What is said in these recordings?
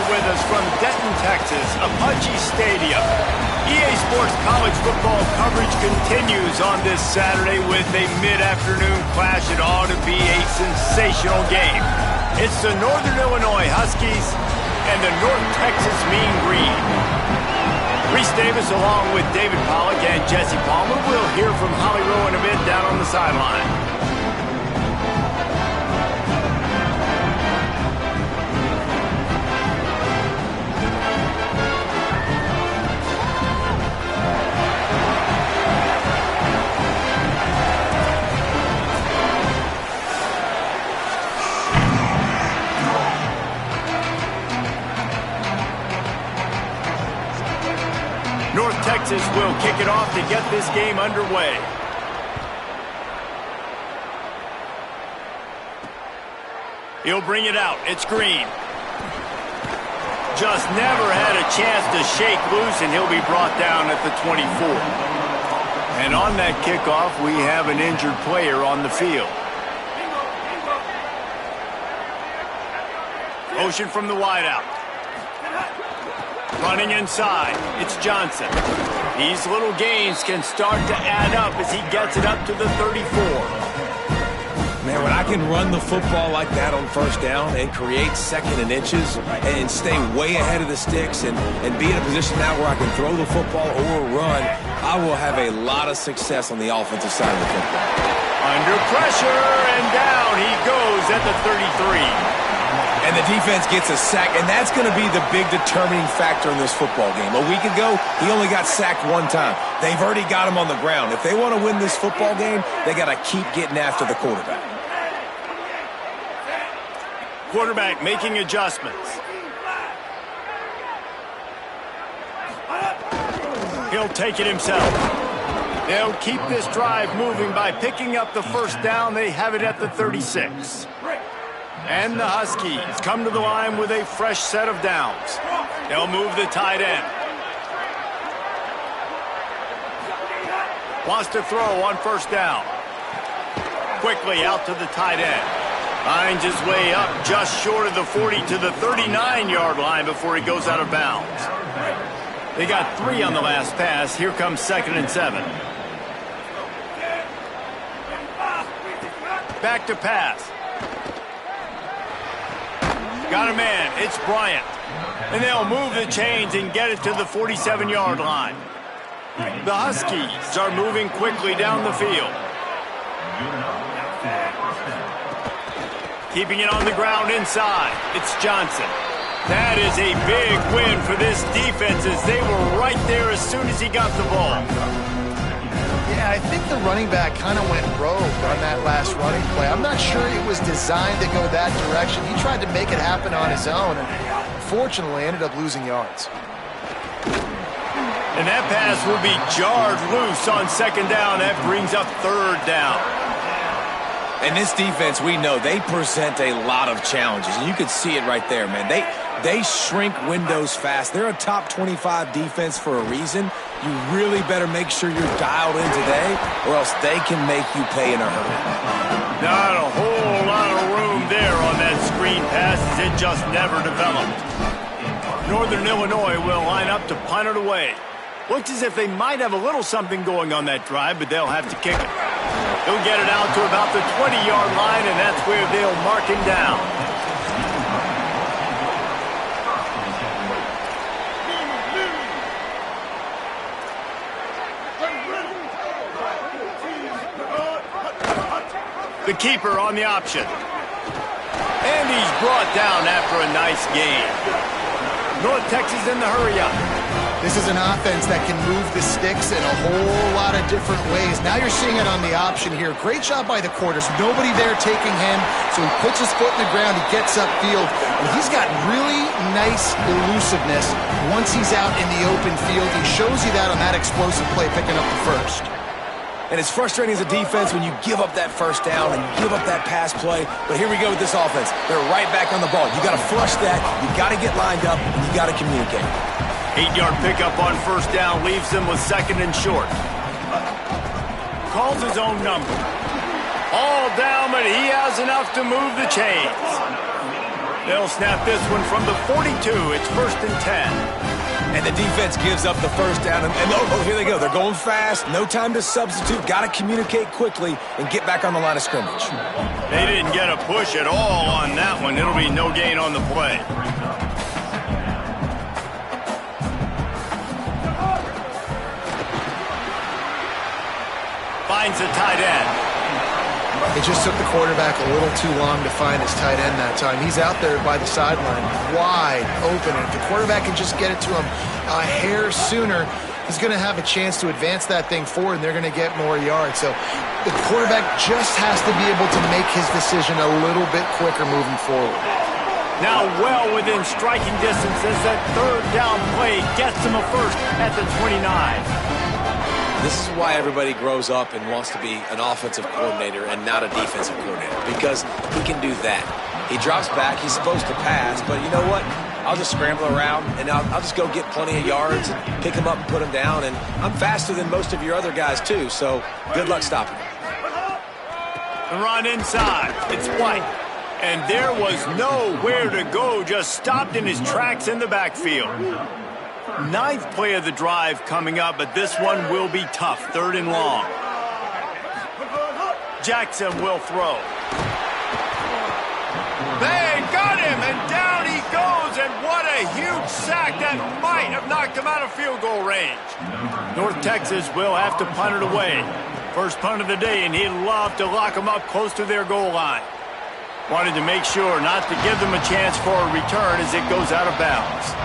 with us from Denton, Texas, Apache Stadium. EA Sports college football coverage continues on this Saturday with a mid-afternoon clash. It ought to be a sensational game. It's the Northern Illinois Huskies and the North Texas Mean Green. Reese Davis along with David Pollack and Jesse Palmer. We'll hear from Holly Rowe in a bit down on the sideline. North Texas will kick it off to get this game underway. He'll bring it out. It's Green. Just never had a chance to shake loose, and he'll be brought down at the 24. And on that kickoff, we have an injured player on the field. Motion from the wideout. Running inside, it's Johnson. These little gains can start to add up as he gets it up to the 34. Man, when I can run the football like that on first down and create second and inches and stay way ahead of the sticks and be in a position now where I can throw the football or run, I will have a lot of success on the offensive side of the football. Under pressure, and down he goes at the 33. And the defense gets a sack, and that's going to be the big determining factor in this football game. A week ago, he only got sacked one time. They've already got him on the ground. If they want to win this football game, they got to keep getting after the quarterback. Quarterback making adjustments. He'll take it himself. They'll keep this drive moving by picking up the first down. They have it at the 36. And the Huskies come to the line with a fresh set of downs. They'll move the tight end. Wants to throw on first down. Quickly out to the tight end. Finds his way up just short of the 40 to the 39-yard line before he goes out of bounds. They got 3 on the last pass. Here comes 2nd and 7. Back to pass. Got a man. It's Bryant. And they'll move the chains and get it to the 47-yard line. The Huskies are moving quickly down the field. Keeping it on the ground inside. It's Johnson. That is a big win for this defense as they were right there as soon as he got the ball. Yeah, I think the running back kind of went rogue on that last running play. I'm not sure it was designed to go that direction. He tried to make it happen on his own and fortunately ended up losing yards. And that pass will be jarred loose on 2nd down. That brings up 3rd down. And this defense, we know, they present a lot of challenges. And you can see it right there, man. They shrink windows fast. They're a top 25 defense for a reason. You really better make sure you're dialed in today, or else they can make you pay in a hurry. Not a whole lot of room there on that screen pass as it just never developed. Northern Illinois will line up to punt it away. Looks as if they might have a little something going on that drive, but they'll have to kick it. He'll get it out to about the 20-yard line, and that's where they'll mark him down. The keeper on the option. And he's brought down after a nice gain. North Texas in the hurry-up. This is an offense that can move the sticks in a whole lot of different ways. Now you're seeing it on the option here. Great job by the quarters. Nobody there taking him, so he puts his foot in the ground, he gets upfield, and he's got really nice elusiveness once he's out in the open field. He shows you that on that explosive play, picking up the first. And it's frustrating as a defense when you give up that first down and give up that pass play. But here we go with this offense. They're right back on the ball. You got to flush that. You got to get lined up, and you got to communicate. 8-yard pickup on first down leaves them with 2nd and short. Calls his own number. All down, but he has enough to move the chains. They'll snap this one from the 42. It's 1st and 10. And the defense gives up the first down. And oh, here they go. They're going fast. No time to substitute. Got to communicate quickly and get back on the line of scrimmage. They didn't get a push at all on that one. It'll be no gain on the play. Finds a tight end. It just took the quarterback a little too long to find his tight end that time. He's out there by the sideline, wide open. And if the quarterback can just get it to him a hair sooner, he's going to have a chance to advance that thing forward, and they're going to get more yards. So the quarterback just has to be able to make his decision a little bit quicker moving forward. Now well within striking distance as that third down play gets him a first at the 29. This is why everybody grows up and wants to be an offensive coordinator and not a defensive coordinator, because he can do that. He drops back. He's supposed to pass, but you know what? I'll just scramble around, and I'll just go get plenty of yards and pick him up and put him down, and I'm faster than most of your other guys, too, so good luck stopping him. The run inside. It's White. And there was nowhere to go, just stopped in his tracks in the backfield. 9th play of the drive coming up, but this one will be tough. 3rd and long. Jackson will throw. They got him, and down he goes, and what a huge sack that might have knocked him out of field goal range. North Texas will have to punt it away. First punt of the day, and he'd love to lock them up close to their goal line. Wanted to make sure not to give them a chance for a return as it goes out of bounds.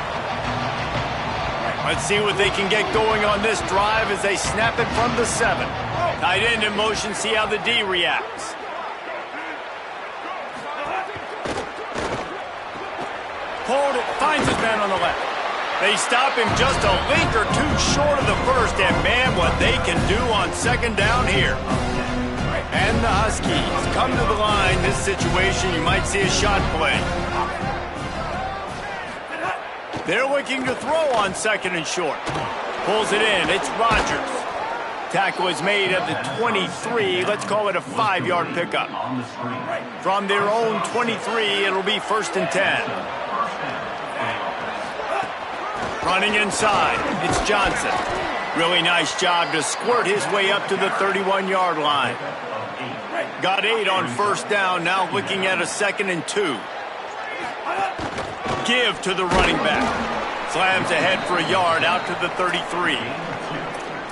Let's see what they can get going on this drive as they snap it from the 7. Tight end in motion, see how the D reacts. Pulled it, finds his man on the left. They stop him just a link or two short of the first, and man, what they can do on 2nd down here. And the Huskies come to the line. This situation, you might see a shot play. They're looking to throw on 2nd and short. Pulls it in. It's Rodgers. Tackle is made at the 23. Let's call it a 5-yard pickup. From their own 23, it'll be 1st and 10. Running inside. It's Johnson. Really nice job to squirt his way up to the 31-yard line. Got 8 on 1st down. Now looking at a 2nd and 2. Give to the running back. Slams ahead for a yard out to the 33.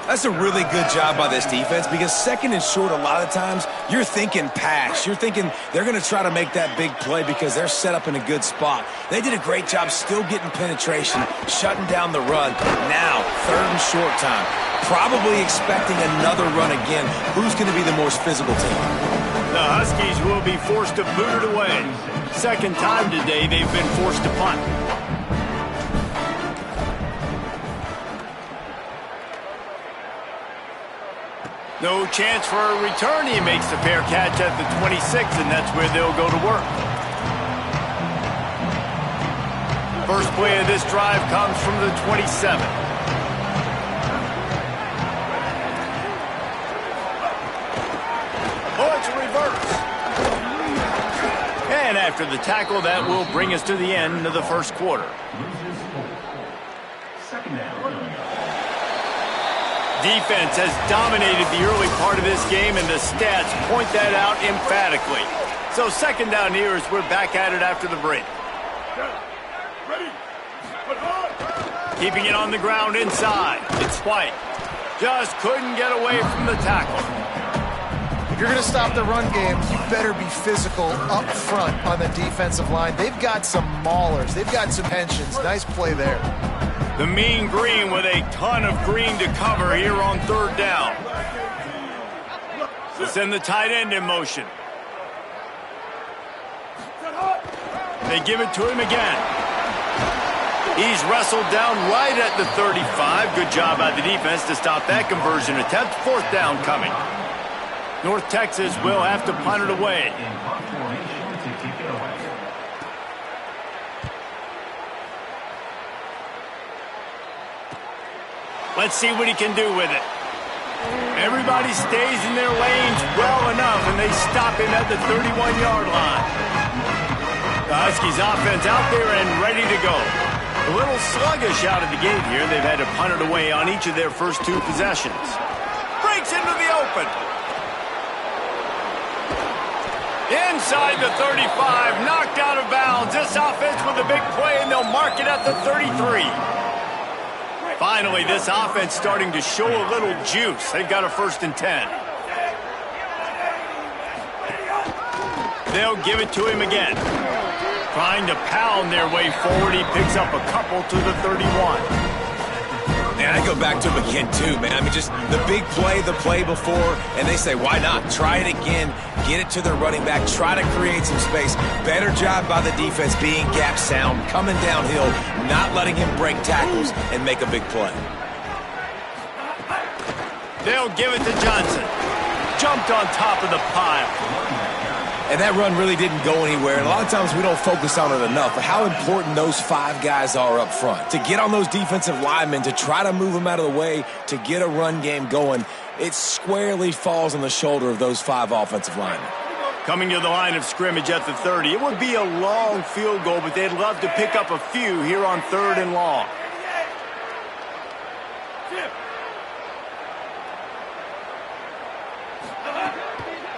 That's a really good job by this defense, because 2nd and short, a lot of times, you're thinking pass. You're thinking they're going to try to make that big play because they're set up in a good spot. They did a great job still getting penetration, shutting down the run. Now, 3rd and short time. Probably expecting another run again. Who's going to be the most physical team? The Huskies will be forced to boot it away. 2nd time today they've been forced to punt. No chance for a return. He makes the fair catch at the 26, and that's where they'll go to work. First play of this drive comes from the 27. Oh, it's a reverse. And after the tackle, that will bring us to the end of the first quarter. Defense has dominated the early part of this game, and the stats point that out emphatically. So 2nd down here as we're back at it after the break. Keeping it on the ground inside. It's White. Just couldn't get away from the tackle. If you're going to stop the run game, you better be physical up front on the defensive line. They've got some maulers. They've got some pensions. Nice play there. The mean green with a ton of green to cover here on 3rd down. So send the tight end in motion. They give it to him again. He's wrestled down right at the 35. Good job by the defense to stop that conversion attempt. 4th down coming. North Texas will have to punt it away. Let's see what he can do with it. Everybody stays in their lanes well enough, and they stop him at the 31-yard line. The Huskies offense out there and ready to go. A little sluggish out of the gate here. They've had to punt it away on each of their first 2 possessions. Breaks into the open. Inside the 35, knocked out of bounds. This offense with a big play, and they'll mark it at the 33. Finally, this offense starting to show a little juice. They've got a 1st and 10. They'll give it to him again. Trying to pound their way forward. He picks up a couple to the 31. Man, I go back to him again, too, man. I mean, just the big play, the play before, and they say, why not? Try it again. Get it to their running back. Try to create some space. Better job by the defense being gap sound, coming downhill, not letting him break tackles and make a big play. They'll give it to Johnson. Jumped on top of the pile. And that run really didn't go anywhere. And a lot of times we don't focus on it enough. But how important those 5 guys are up front. To get on those defensive linemen, to try to move them out of the way, to get a run game going, it squarely falls on the shoulder of those 5 offensive linemen. Coming to the line of scrimmage at the 30. It would be a long field goal, but they'd love to pick up a few here on 3rd and long.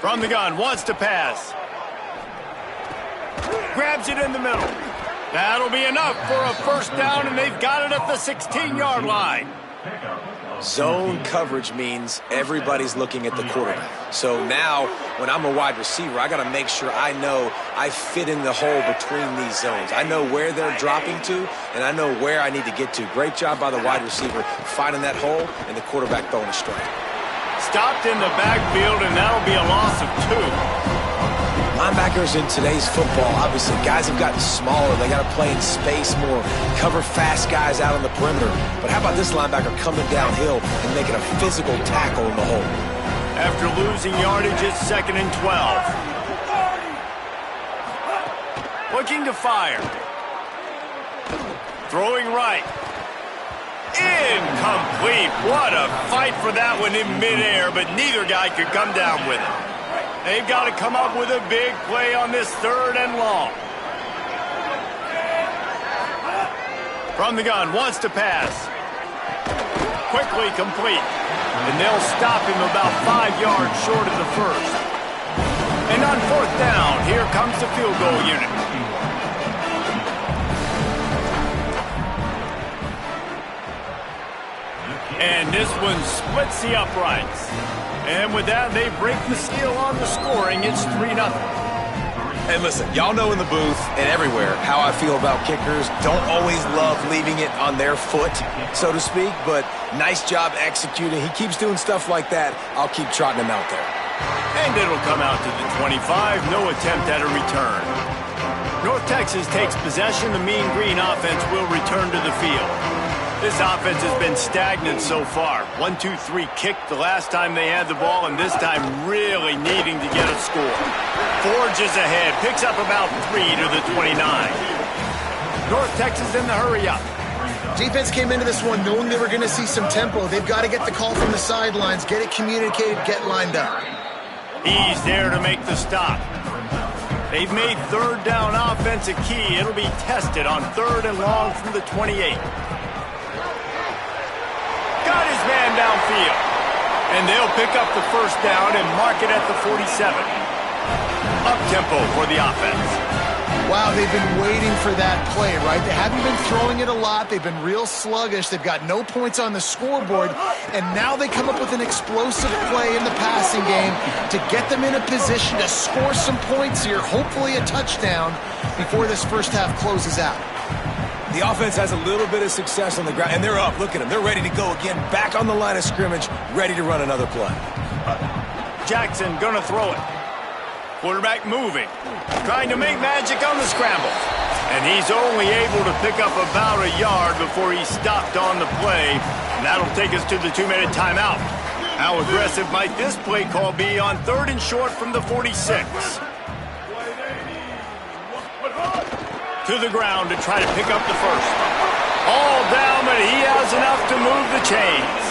From the gun, wants to pass. Grabs it in the middle. That'll be enough for a 1st down, and they've got it at the 16-yard line. Zone coverage means everybody's looking at the quarterback. So now, when I'm a wide receiver, I got to make sure I know I fit in the hole between these zones. I know where they're dropping to, and I know where I need to get to. Great job by the wide receiver finding that hole, and the quarterback throwing a strike. Stopped in the backfield, and that'll be a loss of 2. Linebackers in today's football, obviously, guys have gotten smaller. They got to play in space more, cover fast guys out on the perimeter. But how about this linebacker coming downhill and making a physical tackle in the hole? After losing yardage, it's 2nd and 12. Looking to fire. Throwing right. Incomplete. What a fight for that one in midair, but neither guy could come down with it. They've got to come up with a big play on this 3rd and long. From the gun, wants to pass. Quickly complete. And they'll stop him about 5 yards short of the 1st. And on 4th down, here comes the field goal unit. And this one splits the uprights. And with that, they break the seal on the scoring. It's 3-0. Hey, listen, y'all know in the booth and everywhere how I feel about kickers. Don't always love leaving it on their foot, so to speak, but nice job executing. He keeps doing stuff like that. I'll keep trotting him out there. And it'll come out to the 25. No attempt at a return. North Texas takes possession. The Mean Green offense will return to the field. This offense has been stagnant so far. 1-2-3 kick the last time they had the ball, and this time really needing to get a score. Forges ahead, picks up about 3 to the 29. North Texas in the hurry-up. Defense came into this one knowing they were going to see some tempo. They've got to get the call from the sidelines, get it communicated, get lined up. He's there to make the stop. They've made 3rd down offense a key. It'll be tested on 3rd and long from the 28. Got his man downfield. And they'll pick up the 1st down and mark it at the 47. Up-tempo for the offense. Wow, they've been waiting for that play, right? They haven't been throwing it a lot. They've been real sluggish. They've got no points on the scoreboard. And now they come up with an explosive play in the passing game to get them in a position to score some points here, hopefully a touchdown, before this 1st half closes out. The offense has a little bit of success on the ground, and they're up. Look at them. They're ready to go again, back on the line of scrimmage, ready to run another play. Jackson gonna throw it. Quarterback moving, trying to make magic on the scramble. And he's only able to pick up about a yard before he stopped on the play. And that'll take us to the 2-minute timeout. How aggressive might this play call be on 3rd and short from the 46? To the ground to try to pick up the 1st. All down, but he has enough to move the chains.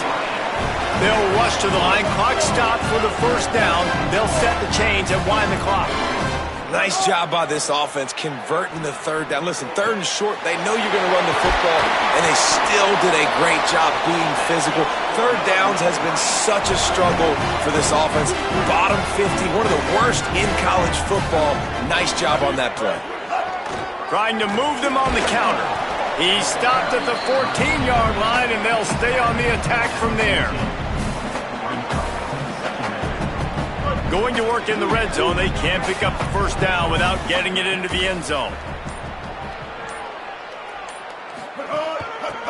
They'll rush to the line. Clock stopped for the 1st down. They'll set the chains and wind the clock. Nice job by this offense converting the third down. Listen, third and short, they know you're going to run the football, and they still did a great job being physical. Third downs has been such a struggle for this offense. Bottom 50, one of the worst in college football. Nice job on that play. Trying to move them on the counter. He stopped at the 14-yard line, and they'll stay on the attack from there. Going to work in the red zone. They can't pick up the first down without getting it into the end zone.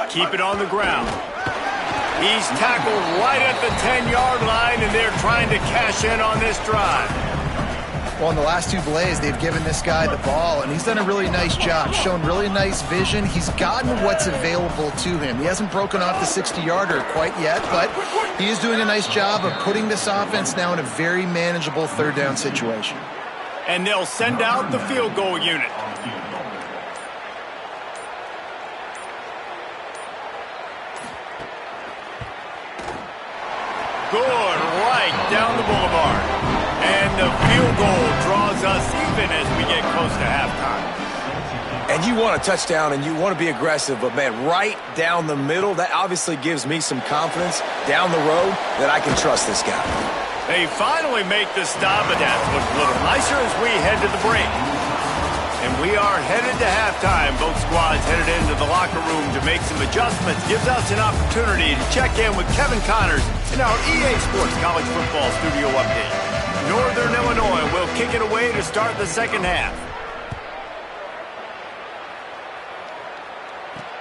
Keep it on the ground. He's tackled right at the 10-yard line, and they're trying to cash in on this drive. Well, in the last two plays, they've given this guy the ball, and he's done a really nice job, shown really nice vision. He's gotten what's available to him. He hasn't broken off the 60-yarder quite yet, but he is doing a nice job of putting this offense now in a very manageable third down situation. And they'll send out the field goal unit. Good, right down the boulevard. And the field goal draws us even as we get close to halftime. And you want a touchdown and you want to be aggressive, but, man, right down the middle, that obviously gives me some confidence down the road that I can trust this guy. They finally make the stop, but that looks a little nicer as we head to the break. And we are headed to halftime. Both squads headed into the locker room to make some adjustments. Gives us an opportunity to check in with Kevin Connors in our EA Sports College Football Studio Update. Northern Illinois will kick it away to start the second half.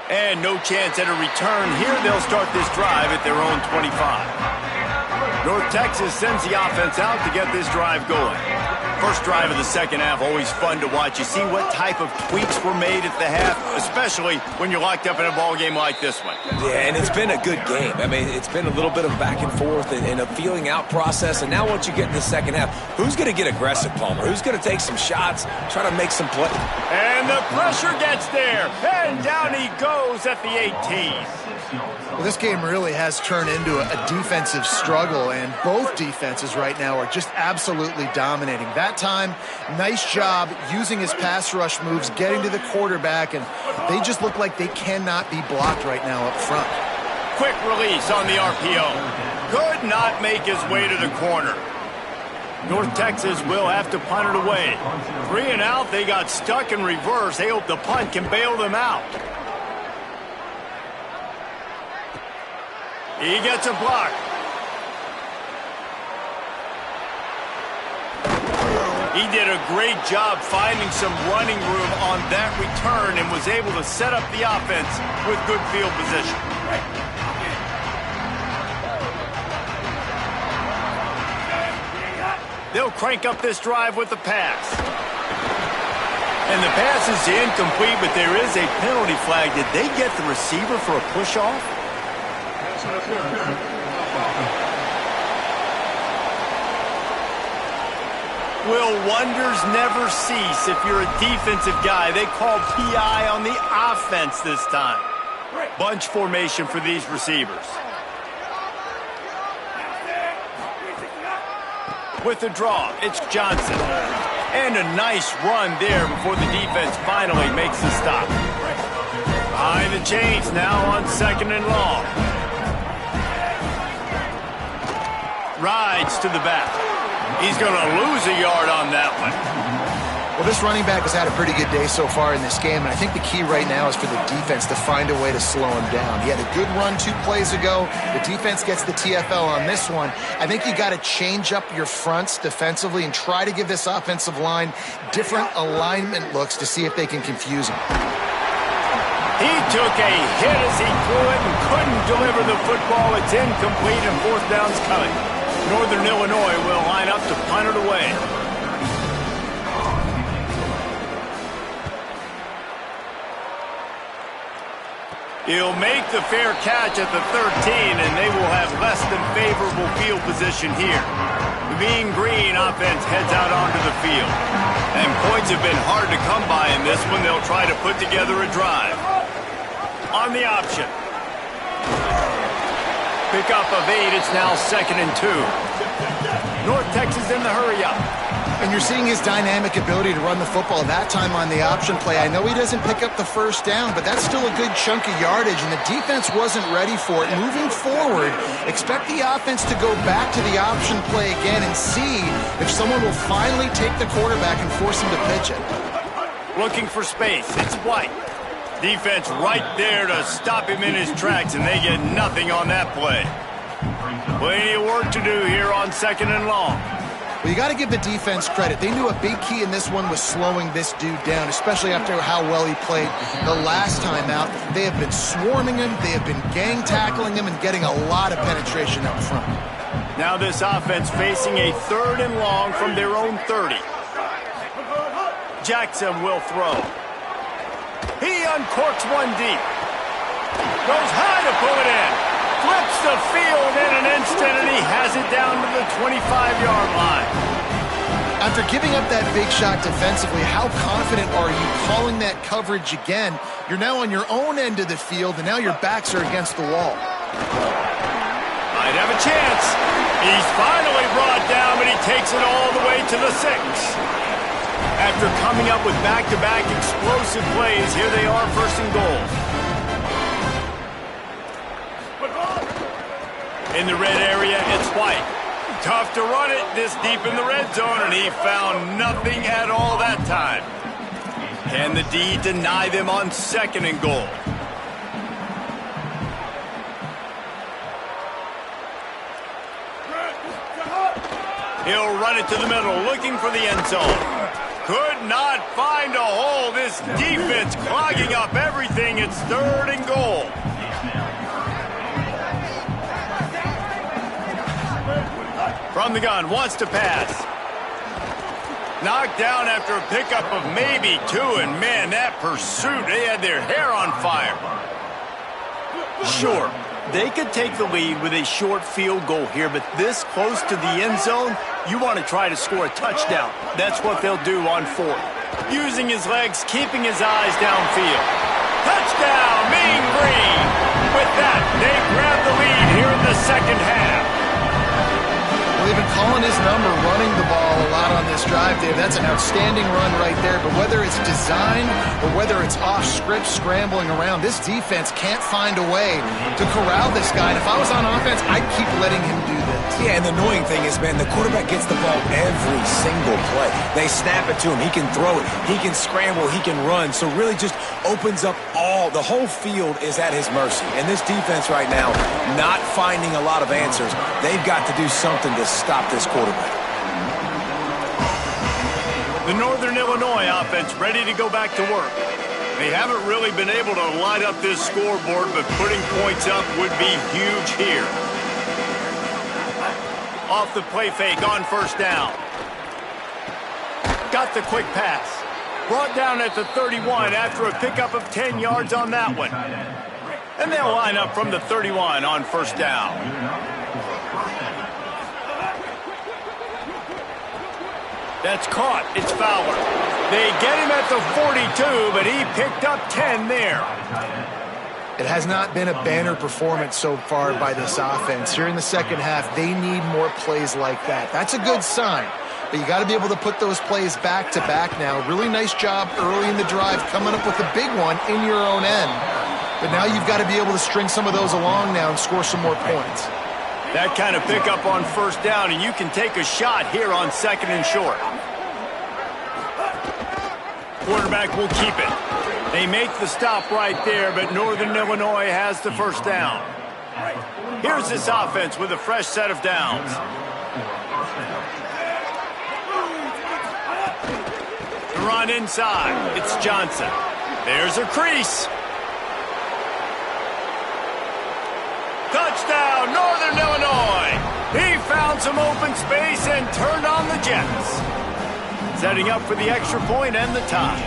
And no chance at a return here. They'll start this drive at their own 25. North Texas sends the offense out to get this drive going. First drive of the second half, always fun to watch. You see what type of tweaks were made at the half, especially when you're locked up in a ball game like this one. Yeah, and it's been a good game. I mean, it's been a little bit of back and forth and a feeling out process. And now once you get in the second half, who's going to get aggressive, Palmer? Who's going to take some shots, try to make some play? And the pressure gets there. And down he goes at the 18. Well, this game really has turned into a defensive struggle, and both defenses right now are just absolutely dominating. That time, nice job using his pass rush moves, getting to the quarterback, and they just look like they cannot be blocked right now up front. Quick release on the RPO. Could not make his way to the corner. North Texas will have to punt it away. 3 and out, they got stuck in reverse. They hope the punt can bail them out. He gets a block. He did a great job finding some running room on that return and was able to set up the offense with good field position. They'll crank up this drive with the pass. And the pass is incomplete, but there is a penalty flag. Did they get the receiver for a push-off? Will wonders never cease if you're a defensive guy? They called PI on the offense this time. Bunch formation for these receivers. With the draw, it's Johnson. And a nice run there before the defense finally makes the stop. Behind the chains now on 2nd and long. Rides to the back. He's going to lose a yard on that one. Well, this running back has had a pretty good day so far in this game, and I think the key right now is for the defense to find a way to slow him down. He had a good run 2 plays ago. The defense gets the TFL on this one. I think you got to change up your fronts defensively and try to give this offensive line different alignment looks to see if they can confuse him. He took a hit as he threw it and couldn't deliver the football. It's incomplete and 4th down's coming. Northern Illinois will line up to punt it away. He'll make the fair catch at the 13, and they will have less than favorable field position here. The Mean Green offense heads out onto the field. And points have been hard to come by in this one. They'll try to put together a drive. On the option. Pickup of 8. It's now 2nd and 2. North Texas in the hurry up. And you're seeing his dynamic ability to run the football that time on the option play. I know he doesn't pick up the first down, but that's still a good chunk of yardage, and the defense wasn't ready for it. Moving forward, expect the offense to go back to the option play again and see if someone will finally take the quarterback and force him to pitch it. Looking for space. It's White. Defense right there to stop him in his tracks, and they get nothing on that play. Plenty of work to do here on 2nd and long. Well, you got to give the defense credit. They knew a big key in this one was slowing this dude down, especially after how well he played the last time out. They have been swarming him. They have been gang tackling him and getting a lot of penetration up front. Now this offense facing a 3rd and long from their own 30. Jackson will throw. He uncorks one deep. Goes high to pull it in. Flips the field in an instant, and he has it down to the 25-yard line. After giving up that big shot defensively, how confident are you calling that coverage again? You're now on your own end of the field, and now your backs are against the wall. Might have a chance. He's finally brought down, but he takes it all the way to the 6. After coming up with back-to-back explosive plays, here they are 1st and goal. In the red area, it's White. Tough to run it this deep in the red zone, and he found nothing at all that time. Can the D deny them on 2nd and goal? He'll run it to the middle, looking for the end zone. Could not find a hole. This defense clogging up everything. It's 3rd and goal. From the gun, wants to pass. Knocked down after a pickup of maybe 2, and man, that pursuit, they had their hair on fire. Sure, they could take the lead with a short field goal here, but this close to the end zone, you want to try to score a touchdown. That's what they'll do on 4th. Using his legs, keeping his eyes downfield. Touchdown, Mean Green! With that, they grab the lead here in the 2nd half. They've been calling his number, running the ball a lot on this drive, Dave. That's an outstanding run right there. But whether it's designed or whether it's off script, scrambling around, this defense can't find a way to corral this guy. And if I was on offense, I'd keep letting him do this. Yeah, and the annoying thing is, man, the quarterback gets the ball every single play. They snap it to him. He can throw it. He can scramble. He can run. So really just opens up the whole field is at his mercy. And this defense right now, not finding a lot of answers. They've got to do something to stop this quarterback. The Northern Illinois offense ready to go back to work. They haven't really been able to light up this scoreboard, but putting points up would be huge here. Off the play fake on 1st down. Got the quick pass. Brought down at the 31 after a pickup of 10 yards on that one. And they'll line up from the 31 on 1st down. That's caught. It's Fowler. They get him at the 42, but he picked up 10 there. It has not been a banner performance so far by this offense. Here in the 2nd half, they need more plays like that. That's a good sign. But you got to be able to put those plays back to back now. Really nice job early in the drive coming up with a big one in your own end. But now you've got to be able to string some of those along now and score some more points. That kind of pickup on 1st down, and you can take a shot here on 2nd and short. Quarterback will keep it. They make the stop right there, but Northern Illinois has the 1st down. Here's this offense with a fresh set of downs. The run inside. It's Johnson. There's a crease. Touchdown, Northern Illinois. He found some open space and turned on the Jets. Setting up for the extra point and the tie.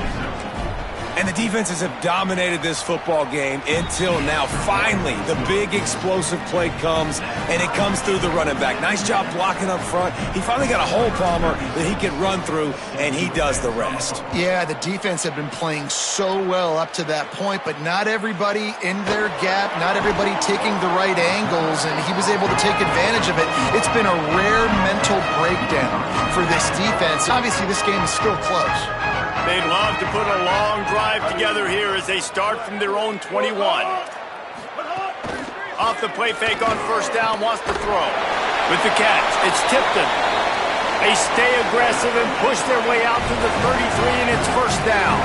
And the defenses have dominated this football game until now. Finally, the big explosive play comes, and it comes through the running back. Nice job blocking up front. He finally got a hole, Palmer, that he can run through, and he does the rest. Yeah, the defense have been playing so well up to that point, but not everybody in their gap, not everybody taking the right angles, and he was able to take advantage of it. It's been a rare mental breakdown for this defense. Obviously, this game is still close. They'd love to put a long drive together here as they start from their own 21. Off the play fake on first down, wants to throw. With the catch, it's Tipton. They stay aggressive and push their way out to the 33, and it's first down.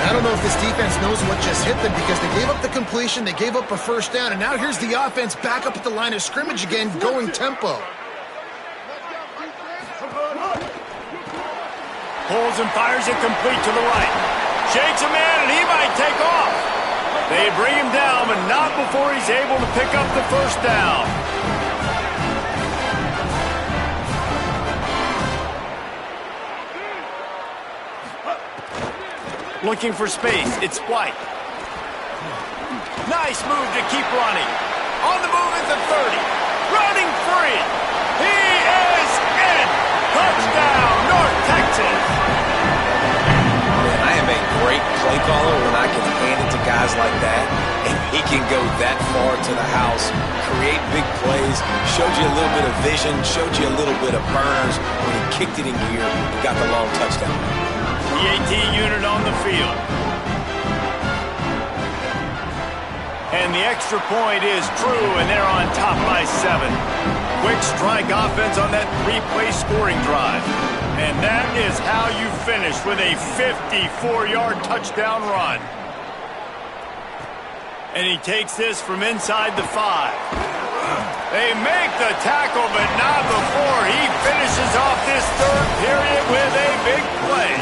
I don't know if this defense knows what just hit them because they gave up the completion, they gave up a first down, and now here's the offense back up at the line of scrimmage again, going tempo. Pulls and fires it complete to the right. Shakes a man, and he might take off. They bring him down, but not before he's able to pick up the first down. Looking for space, it's White. Nice move to keep running. On the move at the 30. Running free. He is in. Touchdown, North Texas. Man, I am a great play caller when I can hand it to guys like that. And he can go that far to the house, create big plays, showed you a little bit of vision, showed you a little bit of burners. When he kicked it in gear, he got the long touchdown. The AT unit on the field. And the extra point is true, and they're on top by 7. Quick strike offense on that 3-play scoring drive. And that is how you finish with a 54-yard touchdown run. And he takes this from inside the 5. They make the tackle, but not before he finishes off this third period with a big play.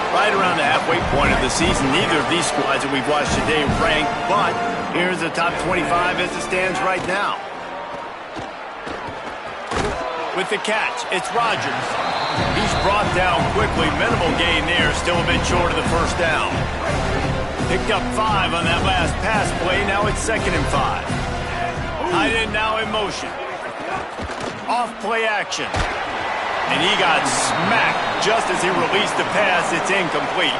Right around the halfway point of the season, neither of these squads that we've watched today ranked, but here's the top 25 as it stands right now. With the catch, it's Rodgers. He's brought down quickly. Minimal gain there, still a bit short of the first down. Picked up 5 on that last pass play. Now it's 2nd and 5. Tight end now in motion. Off play action. And he got smacked just as he released the pass. It's incomplete.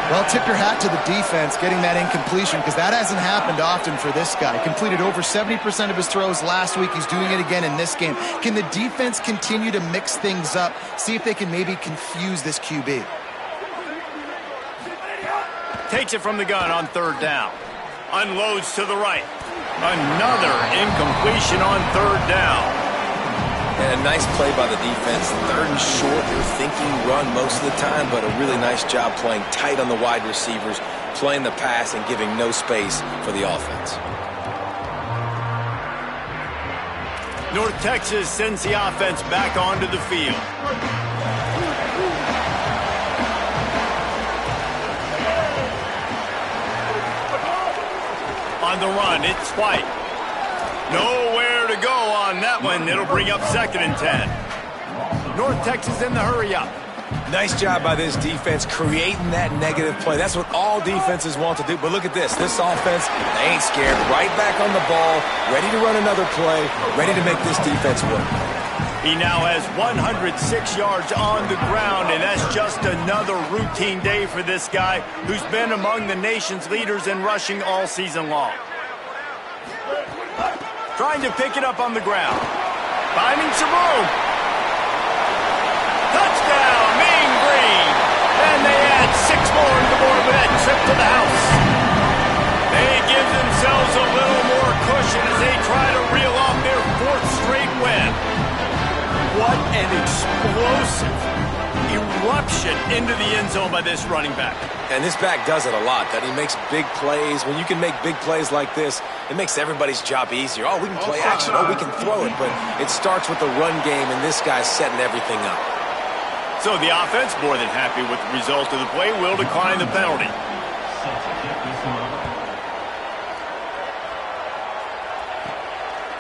Well, tip your hat to the defense getting that incompletion because that hasn't happened often for this guy. Completed over 70% of his throws last week. He's doing it again in this game. Can the defense continue to mix things up? See if they can maybe confuse this QB. Takes it from the gun on 3rd down. Unloads to the right. Another incompletion on 3rd down. And a nice play by the defense. 3rd and short, they're thinking run most of the time, but a really nice job playing tight on the wide receivers, playing the pass and giving no space for the offense. North Texas sends the offense back onto the field. On the run, it's White. Nowhere to go on that one. It'll bring up 2nd and 10. North Texas in the hurry up. Nice job by this defense creating that negative play. That's what all defenses want to do. But look at this. This offense, they ain't scared. Right back on the ball, ready to run another play, ready to make this defense work. He now has 106 yards on the ground, and that's just another routine day for this guy who's been among the nation's leaders in rushing all season long. Trying to pick it up on the ground. Finding some room. Touchdown, Mean Green. And they add 6 more to the board with that trip to the house. They give themselves a little more cushion as they try to reel off their 4th straight win. What an explosive eruption into the end zone by this running back. And this back does it a lot, that he makes big plays. When you can make big plays like this, it makes everybody's job easier. Oh, we can play action. Oh, we can throw it. But it starts with the run game, and this guy's setting everything up. So the offense, more than happy with the result of the play, will decline the penalty.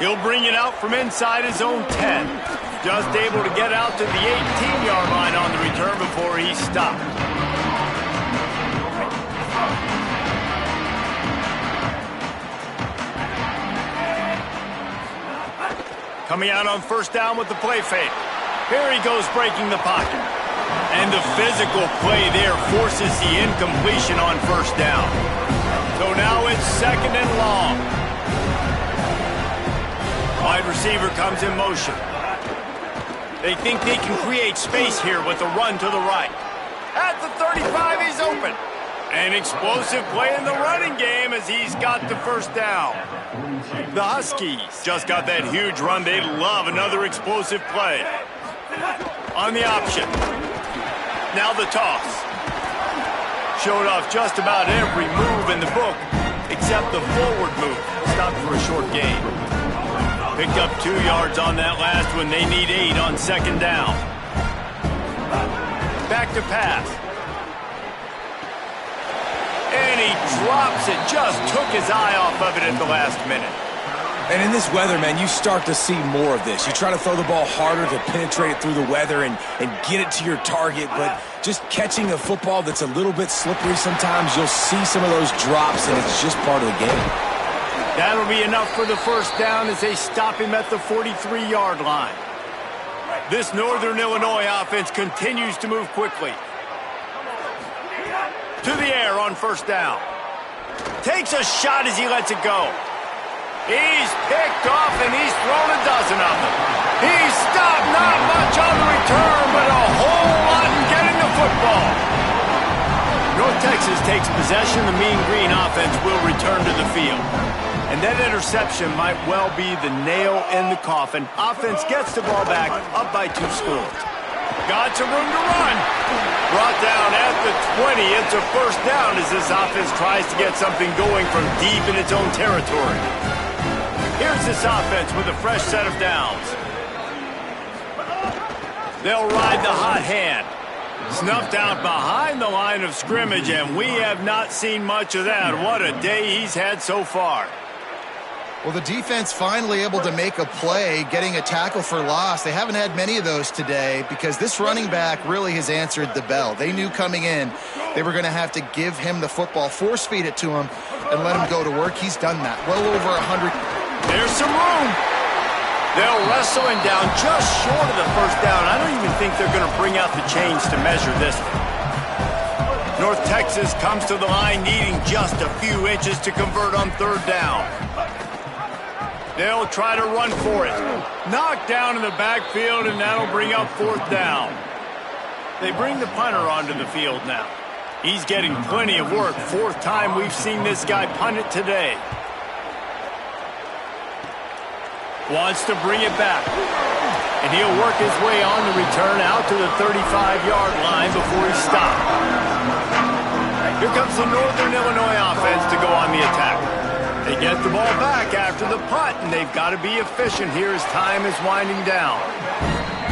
He'll bring it out from inside his own 10. Just able to get out to the 18-yard line on the return before he's stopped. Coming out on first down with the play fake. Here he goes breaking the pocket. And the physical play there forces the incompletion on first down. So now it's second and long. Wide receiver comes in motion. They think they can create space here with a run to the right. At the 35, he's open. An explosive play in the running game as he's got the first down. The Huskies just got that huge run. They love another explosive play. On the option. Now the toss. Showed off just about every move in the book except the forward move. Stopped for a short gain. Picked up 2 yards on that last one. They need 8 on second down. Back to pass. And he drops it. Just took his eye off of it at the last minute. And in this weather, man, you start to see more of this. You try to throw the ball harder to penetrate it through the weather and get it to your target, but just catching a football that's a little bit slippery sometimes, you'll see some of those drops, and it's just part of the game. That'll be enough for the first down as they stop him at the 43-yard line. This Northern Illinois offense continues to move quickly. To the air on first down. Takes a shot as he lets it go. He's picked off and he's thrown a dozen of them. He's stopped, not much on the return, but a whole lot in getting the football. North Texas takes possession. The Mean Green offense will return to the field. And that interception might well be the nail in the coffin. Offense gets the ball back, up by 2 scores. Got some room to run. Brought down at the 20. It's a first down as this offense tries to get something going from deep in its own territory. Here's this offense with a fresh set of downs. They'll ride the hot hand. Snuffed out behind the line of scrimmage, and we have not seen much of that. What a day he's had so far. Well, the defense finally able to make a play, getting a tackle for loss. They haven't had many of those today because this running back really has answered the bell. They knew coming in they were going to have to give him the football, force feed it to him, and let him go to work. He's done that. Well over 100. There's some room. They'll wrestle him down just short of the first down. I don't even think they're going to bring out the chains to measure this one. North Texas comes to the line needing just a few inches to convert on third down. They'll try to run for it. Knocked down in the backfield, and that'll bring up fourth down. They bring the punter onto the field now. He's getting plenty of work. 4th time we've seen this guy punt it today. Wants to bring it back. And he'll work his way on the return out to the 35-yard line before he stopped. Here comes the Northern Illinois offense to go on the attack. They get the ball back after the punt, and they've got to be efficient here as time is winding down.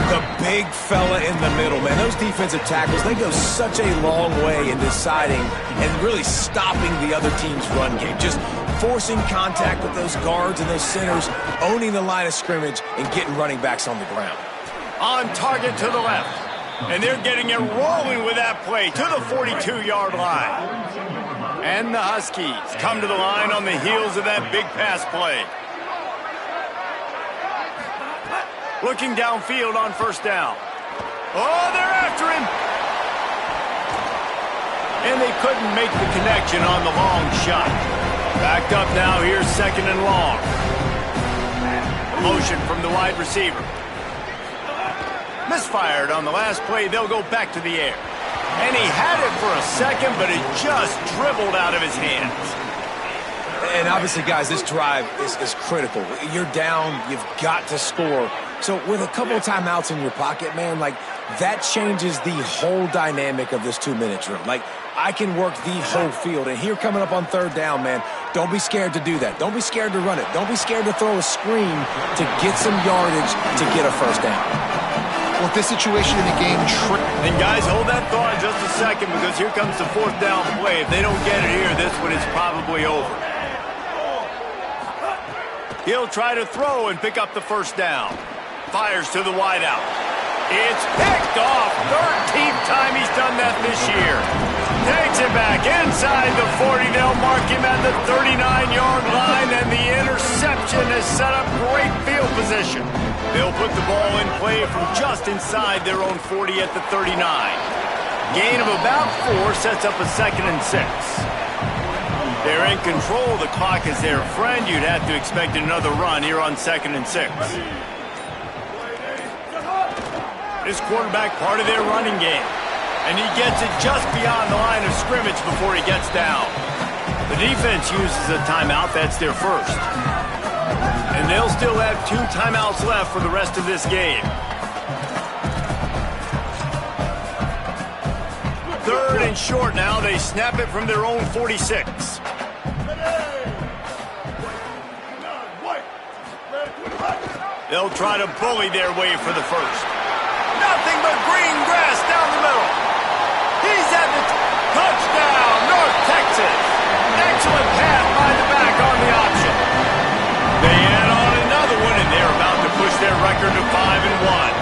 The big fella in the middle, man. Those defensive tackles, they go such a long way in deciding and really stopping the other team's run game. Just forcing contact with those guards and those centers, owning the line of scrimmage, and getting running backs on the ground. On target to the left. And they're getting it rolling with that play to the 42-yard line. And the Huskies come to the line on the heels of that big pass play. Looking downfield on first down. Oh, they're after him. And they couldn't make the connection on the long shot. Backed up now, here's second and long. Motion from the wide receiver. Misfired on the last play. They'll go back to the air. And he had it for a second, but it just dribbled out of his hands. And obviously, guys, this drive is critical. You're down. You've got to score. So with a couple of timeouts in your pocket, man, like that changes the whole dynamic of this 2-minute drill. Like I can work the whole field. And here coming up on third down, man, don't be scared to do that. Don't be scared to run it. Don't be scared to throw a screen to get some yardage to get a first down. Well, this situation in the game... And guys, hold that thought just a second because here comes the fourth down play. If they don't get it here, this one is probably over. He'll try to throw and pick up the first down. Fires to the wideout. It's picked off. 13th time he's done that this year. Takes it back inside the 40. They'll mark him at the 39-yard line, and the interception has set up great field position. They'll put the ball in play from just inside their own 40 at the 39. Gain of about 4 sets up a 2nd and 6. They're in control. The clock is their friend. You'd have to expect another run here on 2nd and 6. This quarterback part of their running game. And he gets it just beyond the line of scrimmage before he gets down. The defense uses a timeout. That's their first. And they'll still have 2 timeouts left for the rest of this game. 3rd and short now. They snap it from their own 46. They'll try to bully their way for the first. Nothing but green grass down the middle. He's at the touchdown, North Texas. Excellent pass by the back on the option. They add on another one, and they're about to push their record to 5-1.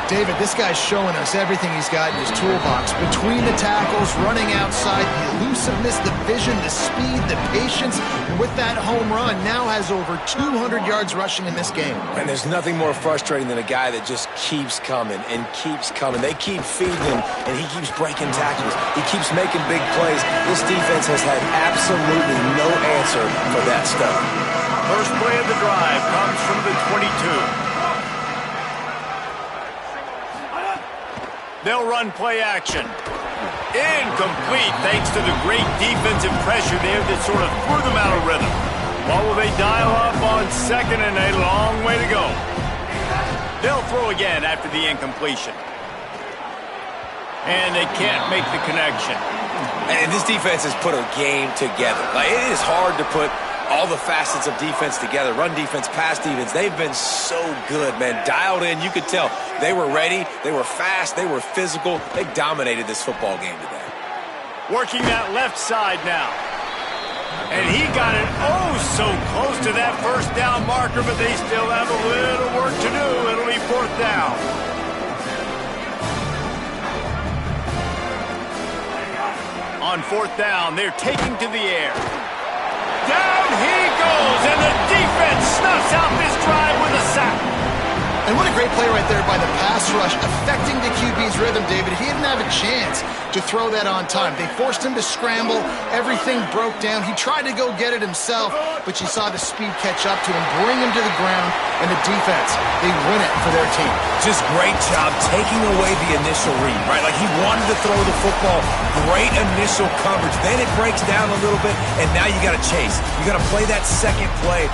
David, this guy's showing us everything he's got in his toolbox. Between the tackles, running outside, the elusiveness, the vision, the speed, the patience. And with that home run, now has over 200 yards rushing in this game. And there's nothing more frustrating than a guy that just keeps coming and keeps coming. They keep feeding him, and he keeps breaking tackles. He keeps making big plays. This defense has had absolutely no answer for that stuff. First play of the drive comes from the 22. They'll run play action. Incomplete thanks to the great defensive pressure there that sort of threw them out of rhythm. What will they dial up on 2nd and a long way to go? They'll throw again after the incompletion. And they can't make the connection. And this defense has put a game together. Like, it is hard to put all the facets of defense together. Run defense, pass defense. They've been so good, man. Dialed in. You could tell they were ready. They were fast. They were physical. They dominated this football game today. Working that left side now. And he got it so close to that first down marker, but they still have a little work to do. It'll be 4th down. On 4th down, they're taking to the air. Down he goes, and the defense snuffs out this drive with a sack. And what a great play right there by the pass rush, affecting the QB's rhythm, David. He didn't have a chance to throw that on time. They forced him to scramble. Everything broke down. He tried to go get it himself, but you saw the speed catch up to him, bring him to the ground, and the defense, they win it for their team. Just great job taking away the initial read, right? Like, he wanted to throw the football. Great initial coverage. Then it breaks down a little bit, and now you got to chase. You got to play that second play.